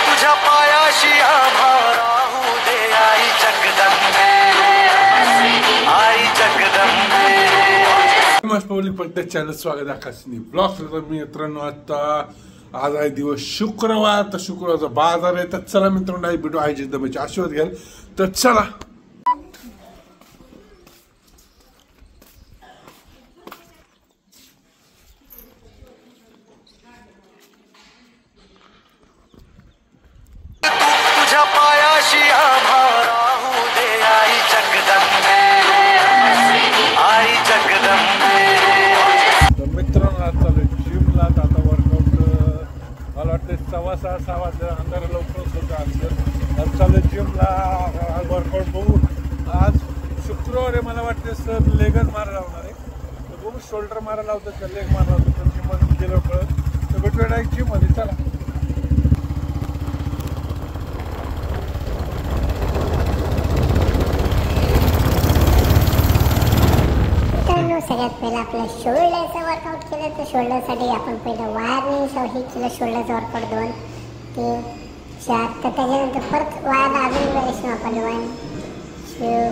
तुझ्या पायाशी आभारा होऊ दे आई जगदंबे, आई जगदंबे. पब्लिक प्रत्येक चॅनल स्वागत आकाशनी ब्लॉग. मित्रांनो आता आज आहे दिवस शुक्रवार, तर शुक्रवारचा बाजार आहे. तर चला मित्रांनो आई भेटू आई जगदंबेचे आशीर्वाद घ्याल. तर चला तुझ्या पायाशी आभारा होऊ दे आई जगदंबे, आई जगदंबे. मित्रांनो आज चालू जिमला. आता वर्कआउट मला वाटतं 6:15 वाजता अंधार लवकरच होतं आमचं. आज चालू जिमला वर्कआउट बघू. आज शुक्रवार आहे, मला वाटतं सर लेगच मारा लावणार आहे. तर बघू शोल्डर मारा लावतं का लेग मारा लावतं. तर जिममध्ये गेलं कळत. तर भेटूया डायरेक्ट जिममध्ये. चला सगळ्यात पहिलं आपल्या शोल्डरचं वर्कआउट केलं. तर शोल्डरसाठी आपण पहिलं वायरने हे केलं. शोल्डरचं वर्कआउट 2, 3, 4. तर त्याच्यानंतर परत वायरला अजून व्हेरिएशन वापरलं. 1, 2,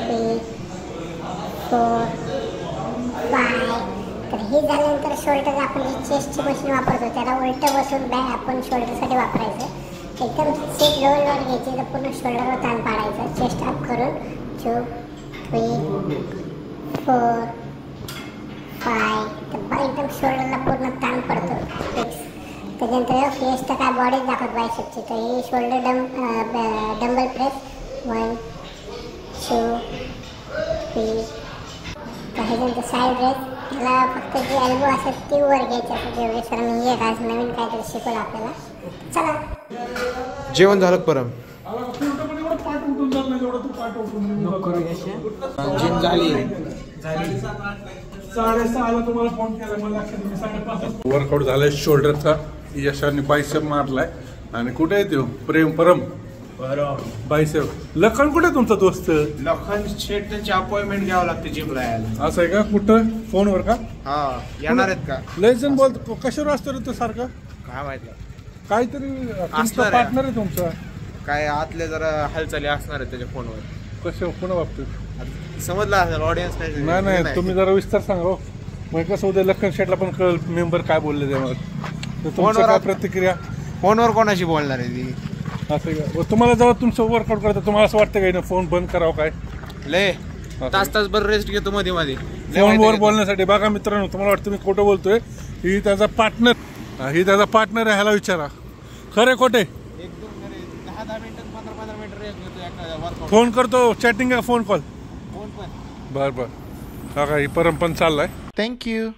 3, 4, 5. तर हे झाल्यानंतर शोल्डर आपण जी चेस्टची मशीन वापरतो त्याला उलटं बसून बॅग आपण शोल्डरसाठी वापरायचं. एकदम सीट लोअर घ्यायची. तर पूर्ण शोल्डरवर ताण पाडायचं. चेस्ट अप करून 2, 3, 4, 5. तर एकदम शोल्डरला पूर्ण ताण पडतो. त्याच्यानंतर फेस तर काय बॉडीच दाखवत बायसेपची. तर ही शोल्डर डंबल प्रेस 1, 2, 3. तर ह्याच्यानंतर साईड रेस. त्याला फक्त जी एल्बो असेल ती वर घ्यायची असं जेवढे. सर मी एक आज नवीन काहीतरी शिकवलं आपल्याला. चला जेवण झालं परम जिम झाली. 6:30 तुम्हाला फोन केला. मला 5:30 वर्कआउट झालाय शोल्डरचा. यशाने बायसेप मारलाय. आणि कुठे आहे तो परम बायसेप. लखन कुठे तुमचा दोस्त? लखन शेट त्यांची अपॉइंटमेंट घ्यावं लागते जिमला यायला. असं आहे का? कुठं फोनवर का? हा येणार आहेत का? लय जण बोलतो. कशावर असतो रे तो सारखा? काय माहिती काहीतरी तुमचा पार्टनर आहे तुमचा. काय आतले जरा हालचाली असणार आहेत त्याच्या फोनवर. कसं कोणा बाबतीत समजलं असेल ऑडियन्स नाही. तुम्ही जरा विस्तार सांगा हो. मग कसं उद्या लखन शेटला पण कळ मेंबर काय बोलले त्यावर. तुमची काय प्रतिक्रिया? फोनवर कोणाशी बोलणार आहे ती? असं का? तुम्हाला जेव्हा तुमचं वर्कआउट करतं तुम्हाला असं वाटतं काय ना फोन बंद करावं काय? लय तास भर रेस्ट घेतो मध्ये मध्ये फोनवर बोलण्यासाठी. बघा मित्रांनो तुम्हाला वाटतं मी खोटं बोलतोय. ही त्याचा पार्टनर आहे. ह्याला विचारा खरे खोटे. 10 मिनिटं 15 मिनिटं रेस्ट घेतो. फोन करतो चॅटिंग का फोन कॉल? फोन पण बरं. बघा ही परम पण चाललाय. थँक्यू.